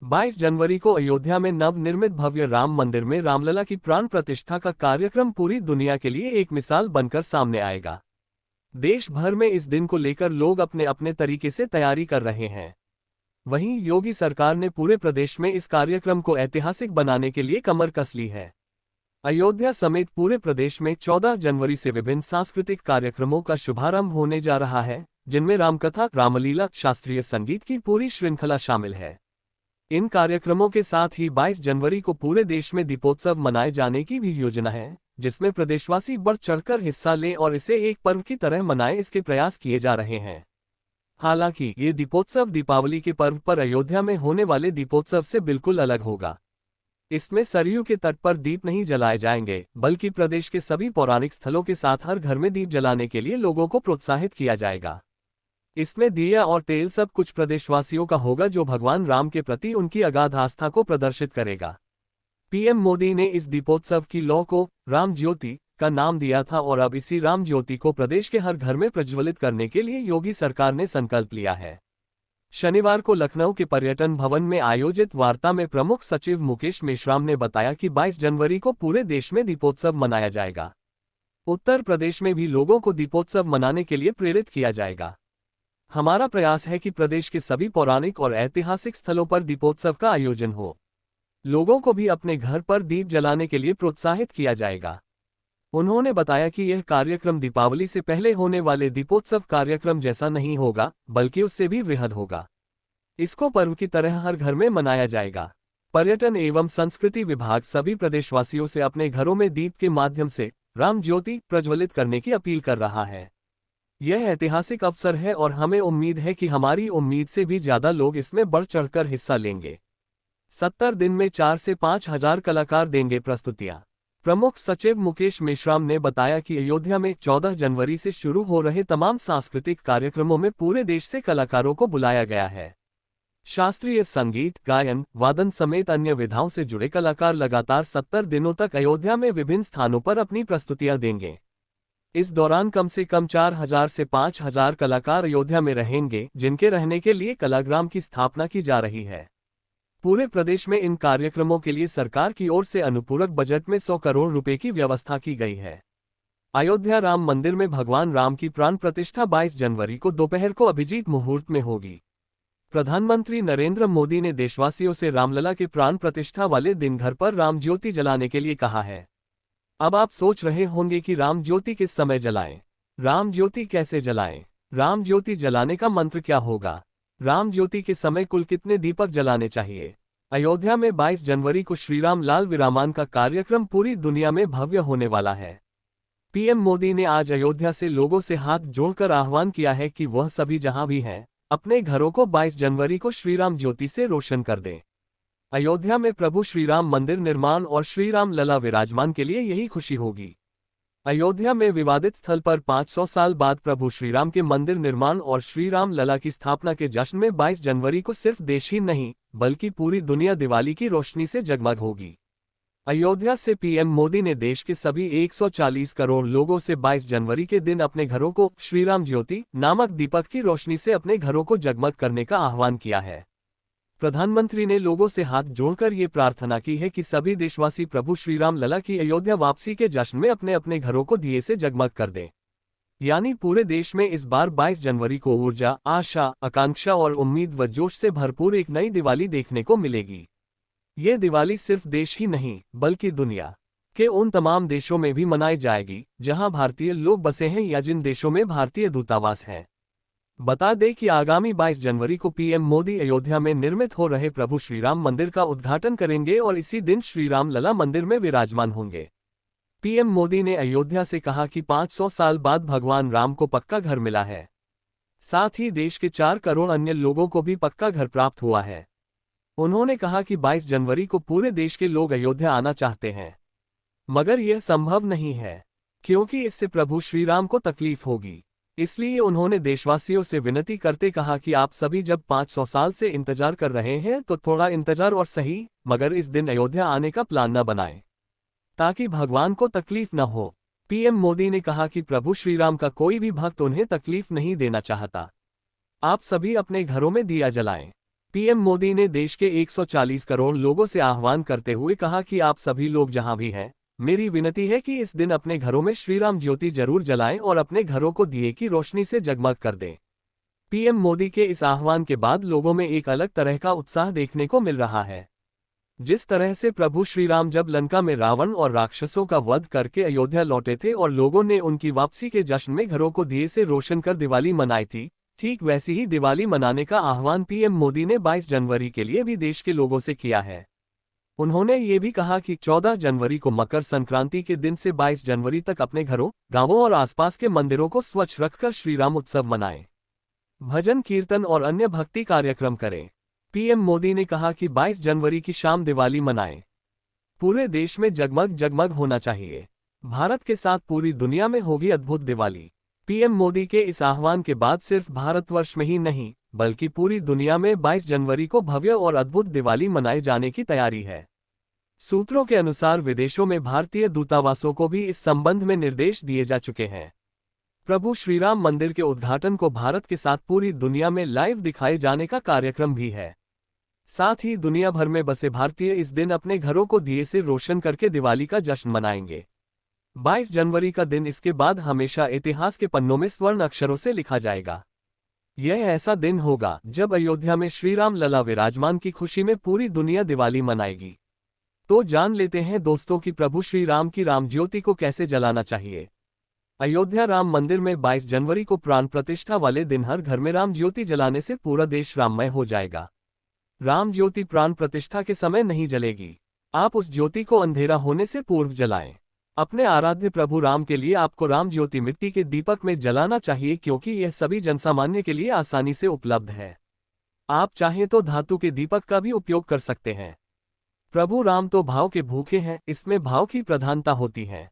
22 जनवरी को अयोध्या में नवनिर्मित भव्य राम मंदिर में रामलला की प्राण प्रतिष्ठा का कार्यक्रम पूरी दुनिया के लिए एक मिसाल बनकर सामने आएगा। देश भर में इस दिन को लेकर लोग अपने अपने तरीके से तैयारी कर रहे हैं। वहीं योगी सरकार ने पूरे प्रदेश में इस कार्यक्रम को ऐतिहासिक बनाने के लिए कमर कस ली है। अयोध्या समेत पूरे प्रदेश में 14 जनवरी से विभिन्न सांस्कृतिक कार्यक्रमों का शुभारंभ होने जा रहा है, जिनमें रामकथा, रामलीला, शास्त्रीय संगीत की पूरी श्रृंखला शामिल है। इन कार्यक्रमों के साथ ही 22 जनवरी को पूरे देश में दीपोत्सव मनाए जाने की भी योजना है, जिसमें प्रदेशवासी बढ़ चढ़कर हिस्सा लें और इसे एक पर्व की तरह मनाएं, इसके प्रयास किए जा रहे हैं। हालांकि ये दीपोत्सव दीपावली के पर्व पर अयोध्या में होने वाले दीपोत्सव से बिल्कुल अलग होगा। इसमें सरयू के तट पर दीप नहीं जलाए जाएंगे, बल्कि प्रदेश के सभी पौराणिक स्थलों के साथ हर घर में दीप जलाने के लिए लोगों को प्रोत्साहित किया जाएगा। इसमें दिया और तेल सब कुछ प्रदेशवासियों का होगा, जो भगवान राम के प्रति उनकी अगाध आस्था को प्रदर्शित करेगा। पीएम मोदी ने इस दीपोत्सव की लौ को राम ज्योति का नाम दिया था और अब इसी राम ज्योति को प्रदेश के हर घर में प्रज्वलित करने के लिए योगी सरकार ने संकल्प लिया है। शनिवार को लखनऊ के पर्यटन भवन में आयोजित वार्ता में प्रमुख सचिव मुकेश मेश्राम ने बताया कि 22 जनवरी को पूरे देश में दीपोत्सव मनाया जाएगा। उत्तर प्रदेश में भी लोगों को दीपोत्सव मनाने के लिए प्रेरित किया जाएगा। हमारा प्रयास है कि प्रदेश के सभी पौराणिक और ऐतिहासिक स्थलों पर दीपोत्सव का आयोजन हो। लोगों को भी अपने घर पर दीप जलाने के लिए प्रोत्साहित किया जाएगा। उन्होंने बताया कि यह कार्यक्रम दीपावली से पहले होने वाले दीपोत्सव कार्यक्रम जैसा नहीं होगा, बल्कि उससे भी वृहद होगा। इसको पर्व की तरह हर घर में मनाया जाएगा। पर्यटन एवं संस्कृति विभाग सभी प्रदेशवासियों से अपने घरों में दीप के माध्यम से राम ज्योति प्रज्वलित करने की अपील कर रहा है। यह ऐतिहासिक अवसर है और हमें उम्मीद है कि हमारी उम्मीद से भी ज्यादा लोग इसमें बढ़ चढ़कर हिस्सा लेंगे। 70 दिन में 4 से 5 हजार कलाकार देंगे प्रस्तुतियां। प्रमुख सचिव मुकेश मेश्राम ने बताया कि अयोध्या में 14 जनवरी से शुरू हो रहे तमाम सांस्कृतिक कार्यक्रमों में पूरे देश से कलाकारों को बुलाया गया है। शास्त्रीय संगीत, गायन, वादन समेत अन्य विधाओं से जुड़े कलाकार लगातार 70 दिनों तक अयोध्या में विभिन्न स्थानों पर अपनी प्रस्तुतियां देंगे। इस दौरान कम से कम 4000 से 5000 कलाकार अयोध्या में रहेंगे, जिनके रहने के लिए कलाग्राम की स्थापना की जा रही है। पूरे प्रदेश में इन कार्यक्रमों के लिए सरकार की ओर से अनुपूरक बजट में 100 करोड़ रुपए की व्यवस्था की गई है। अयोध्या राम मंदिर में भगवान राम की प्राण प्रतिष्ठा 22 जनवरी को दोपहर को अभिजीत मुहूर्त में होगी। प्रधानमंत्री नरेंद्र मोदी ने देशवासियों से रामलला के प्राण प्रतिष्ठा वाले दिन घर पर राम ज्योति जलाने के लिए कहा है। अब आप सोच रहे होंगे कि राम ज्योति किस समय जलाएं? राम ज्योति कैसे जलाएं? राम ज्योति जलाने का मंत्र क्या होगा? राम ज्योति के समय कुल कितने दीपक जलाने चाहिए? अयोध्या में 22 जनवरी को श्रीराम लाल विरामान का कार्यक्रम पूरी दुनिया में भव्य होने वाला है। पीएम मोदी ने आज अयोध्या से लोगों से हाथ जोड़कर आह्वान किया है कि वह सभी जहां भी हैं, अपने घरों को 22 जनवरी को श्रीराम ज्योति से रोशन कर दें। अयोध्या में प्रभु श्रीराम मंदिर निर्माण और श्रीराम लला विराजमान के लिए यही खुशी होगी। अयोध्या में विवादित स्थल पर 500 साल बाद प्रभु श्रीराम के मंदिर निर्माण और श्रीराम लला की स्थापना के जश्न में 22 जनवरी को सिर्फ देश ही नहीं, बल्कि पूरी दुनिया दिवाली की रोशनी से जगमग होगी। अयोध्या से पीएम मोदी ने देश के सभी 140 करोड़ लोगों से 22 जनवरी के दिन अपने घरों को श्रीराम ज्योति नामक दीपक की रोशनी से अपने घरों को जगमग करने का आह्वान किया है। प्रधानमंत्री ने लोगों से हाथ जोड़कर ये प्रार्थना की है कि सभी देशवासी प्रभु श्रीराम लला की अयोध्या वापसी के जश्न में अपने अपने घरों को दिए से जगमग कर दें। यानी पूरे देश में इस बार 22 जनवरी को ऊर्जा, आशा, आकांक्षा और उम्मीद व जोश से भरपूर एक नई दिवाली देखने को मिलेगी। ये दिवाली सिर्फ देश ही नहीं, बल्कि दुनिया के उन तमाम देशों में भी मनाई जाएगी जहां भारतीय लोग बसे हैं या जिन देशों में भारतीय दूतावास हैं। बता दें कि आगामी 22 जनवरी को पीएम मोदी अयोध्या में निर्मित हो रहे प्रभु श्रीराम मंदिर का उद्घाटन करेंगे और इसी दिन श्रीराम लला मंदिर में विराजमान होंगे। पीएम मोदी ने अयोध्या से कहा कि 500 साल बाद भगवान राम को पक्का घर मिला है। साथ ही देश के 4 करोड़ अन्य लोगों को भी पक्का घर प्राप्त हुआ है। उन्होंने कहा कि 22 जनवरी को पूरे देश के लोग अयोध्या आना चाहते हैं, मगर यह संभव नहीं है क्योंकि इससे प्रभु श्रीराम को तकलीफ होगी। इसलिए उन्होंने देशवासियों से विनती करते कहा कि आप सभी जब 500 साल से इंतजार कर रहे हैं तो थोड़ा इंतजार और सही, मगर इस दिन अयोध्या आने का प्लान न बनाएं, ताकि भगवान को तकलीफ न हो। पीएम मोदी ने कहा कि प्रभु श्रीराम का कोई भी भक्त उन्हें तकलीफ नहीं देना चाहता। आप सभी अपने घरों में दिया जलाएं। पीएम मोदी ने देश के 140 करोड़ लोगों से आह्वान करते हुए कहा कि आप सभी लोग जहां भी हैं, मेरी विनती है कि इस दिन अपने घरों में श्रीराम ज्योति जरूर जलाएं और अपने घरों को दिए की रोशनी से जगमग कर दें। पीएम मोदी के इस आह्वान के बाद लोगों में एक अलग तरह का उत्साह देखने को मिल रहा है। जिस तरह से प्रभु श्रीराम जब लंका में रावण और राक्षसों का वध करके अयोध्या लौटे थे और लोगों ने उनकी वापसी के जश्न में घरों को दिए से रोशन कर दिवाली मनाई थी, ठीक वैसी ही दिवाली मनाने का आह्वान पीएम मोदी ने 22 जनवरी के लिए भी देश के लोगों से किया है। उन्होंने ये भी कहा कि 14 जनवरी को मकर संक्रांति के दिन से 22 जनवरी तक अपने घरों, गांवों और आसपास के मंदिरों को स्वच्छ रखकर श्रीराम उत्सव मनाएं। भजन कीर्तन और अन्य भक्ति कार्यक्रम करें। पीएम मोदी ने कहा कि 22 जनवरी की शाम दिवाली मनाएं। पूरे देश में जगमग जगमग होना चाहिए। भारत के साथ पूरी दुनिया में होगी अद्भुत दिवाली। पीएम मोदी के इस आह्वान के बाद सिर्फ भारतवर्ष में ही नहीं, बल्कि पूरी दुनिया में 22 जनवरी को भव्य और अद्भुत दिवाली मनाए जाने की तैयारी है। सूत्रों के अनुसार विदेशों में भारतीय दूतावासों को भी इस संबंध में निर्देश दिए जा चुके हैं। प्रभु श्रीराम मंदिर के उद्घाटन को भारत के साथ पूरी दुनिया में लाइव दिखाए जाने का कार्यक्रम भी है। साथ ही दुनिया भर में बसे भारतीय इस दिन अपने घरों को दिए से रोशन करके दिवाली का जश्न मनाएंगे। 22 जनवरी का दिन इसके बाद हमेशा इतिहास के पन्नों में स्वर्ण अक्षरों से लिखा जाएगा। यह ऐसा दिन होगा जब अयोध्या में श्रीराम लला विराजमान की खुशी में पूरी दुनिया दिवाली मनाएगी। तो जान लेते हैं दोस्तों कि प्रभु श्री राम की राम ज्योति को कैसे जलाना चाहिए। अयोध्या राम मंदिर में 22 जनवरी को प्राण प्रतिष्ठा वाले दिन हर घर में राम ज्योति जलाने से पूरा देश राममय हो जाएगा। राम ज्योति प्राण प्रतिष्ठा के समय नहीं जलेगी। आप उस ज्योति को अंधेरा होने से पूर्व जलाएं। अपने आराध्य प्रभु राम के लिए आपको राम ज्योति मिट्टी के दीपक में जलाना चाहिए, क्योंकि यह सभी जनसामान्य के लिए आसानी से उपलब्ध है। आप चाहें तो धातु के दीपक का भी उपयोग कर सकते हैं। प्रभु राम तो भाव के भूखे हैं, इसमें भाव की प्रधानता होती है।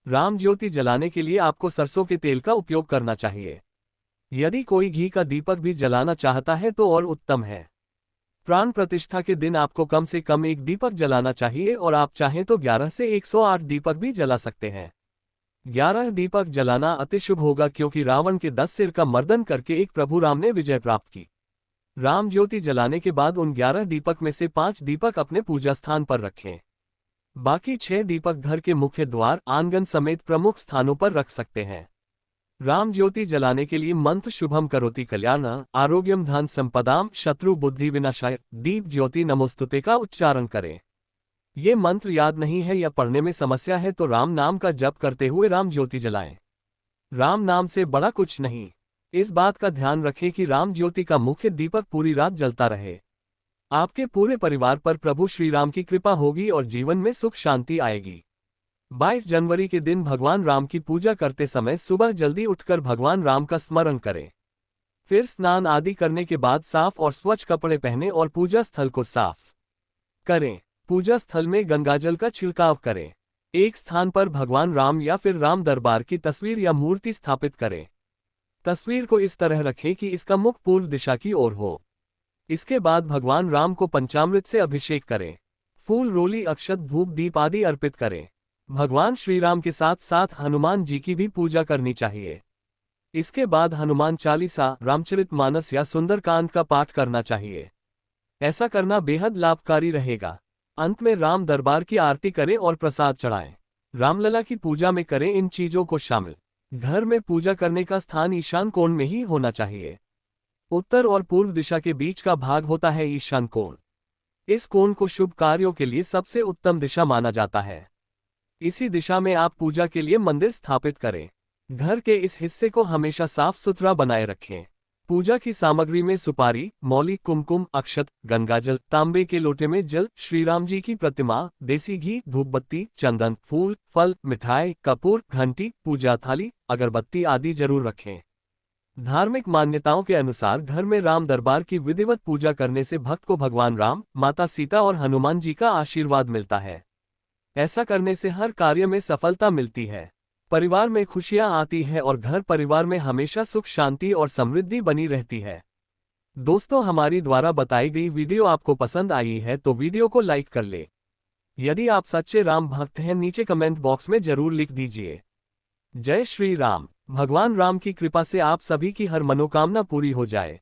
राम ज्योति जलाने के लिए आपको सरसों के तेल का उपयोग करना चाहिए। यदि कोई घी का दीपक भी जलाना चाहता है तो और उत्तम है। प्राण प्रतिष्ठा के दिन आपको कम से कम एक दीपक जलाना चाहिए और आप चाहें तो 11 से 108 दीपक भी जला सकते हैं। 11 दीपक जलाना अति शुभ होगा, क्योंकि रावण के 10 सिर का मर्दन करके एक प्रभु राम ने विजय प्राप्त की। राम ज्योति जलाने के बाद उन 11 दीपक में से 5 दीपक अपने पूजा स्थान पर रखें। बाकी 6 दीपक घर के मुख्य द्वार, आंगन समेत प्रमुख स्थानों पर रख सकते हैं। राम ज्योति जलाने के लिए मंत्र शुभम करोति कल्याण, आरोग्यम धन संपदाम, शत्रु बुद्धि विनाशाय, दीप ज्योति नमोस्तुते का उच्चारण करें। ये मंत्र याद नहीं है या पढ़ने में समस्या है तो राम नाम का जप करते हुए राम ज्योति जलाएं। राम नाम से बड़ा कुछ नहीं। इस बात का ध्यान रखें कि राम ज्योति का मुख्य दीपक पूरी रात जलता रहे। आपके पूरे परिवार पर प्रभु श्रीराम की कृपा होगी और जीवन में सुख शांति आएगी। 22 जनवरी के दिन भगवान राम की पूजा करते समय सुबह जल्दी उठकर भगवान राम का स्मरण करें। फिर स्नान आदि करने के बाद साफ और स्वच्छ कपड़े पहनें और पूजा स्थल को साफ करें। पूजा स्थल में गंगाजल का छिड़काव करें। एक स्थान पर भगवान राम या फिर राम दरबार की तस्वीर या मूर्ति स्थापित करें। तस्वीर को इस तरह रखें कि इसका मुख पूर्व दिशा की ओर हो। इसके बाद भगवान राम को पंचामृत से अभिषेक करें। फूल, रोली, अक्षत, धूप, दीप आदि अर्पित करें। भगवान श्रीराम के साथ साथ हनुमान जी की भी पूजा करनी चाहिए। इसके बाद हनुमान चालीसा, रामचरितमानस या सुंदरकांड का पाठ करना चाहिए। ऐसा करना बेहद लाभकारी रहेगा। अंत में राम दरबार की आरती करें और प्रसाद चढ़ाएं। रामलला की पूजा में करें इन चीजों को शामिल। घर में पूजा करने का स्थान ईशान कोण में ही होना चाहिए। उत्तर और पूर्व दिशा के बीच का भाग होता है ईशान कोण। इस कोण को शुभ कार्यों के लिए सबसे उत्तम दिशा माना जाता है। इसी दिशा में आप पूजा के लिए मंदिर स्थापित करें। घर के इस हिस्से को हमेशा साफ सुथरा बनाए रखें। पूजा की सामग्री में सुपारी, मौली, कुमकुम, अक्षत, गंगाजल, तांबे के लोटे में जल, श्रीराम जी की प्रतिमा, देसी घी, धूपबत्ती, चंदन, फूल, फल, मिठाई, कपूर, घंटी, पूजा थाली, अगरबत्ती आदि जरूर रखें। धार्मिक मान्यताओं के अनुसार घर में राम दरबार की विधिवत पूजा करने से भक्त को भगवान राम, माता सीता और हनुमान जी का आशीर्वाद मिलता है। ऐसा करने से हर कार्य में सफलता मिलती है, परिवार में खुशियां आती है और घर परिवार में हमेशा सुख शांति और समृद्धि बनी रहती है। दोस्तों, हमारी द्वारा बताई गई वीडियो आपको पसंद आई है तो वीडियो को लाइक कर ले। यदि आप सच्चे राम भक्त हैं नीचे कमेंट बॉक्स में जरूर लिख दीजिए। जय श्री राम। भगवान राम की कृपा से आप सभी की हर मनोकामना पूरी हो जाए।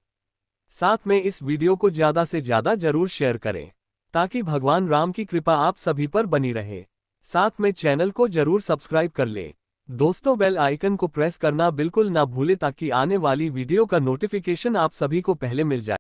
साथ में इस वीडियो को ज़्यादा से ज़्यादा जरूर शेयर करें, ताकि भगवान राम की कृपा आप सभी पर बनी रहे। साथ में चैनल को जरूर सब्सक्राइब कर ले। दोस्तों, बेल आइकन को प्रेस करना बिल्कुल ना भूले, ताकि आने वाली वीडियो का नोटिफिकेशन आप सभी को पहले मिल जाए।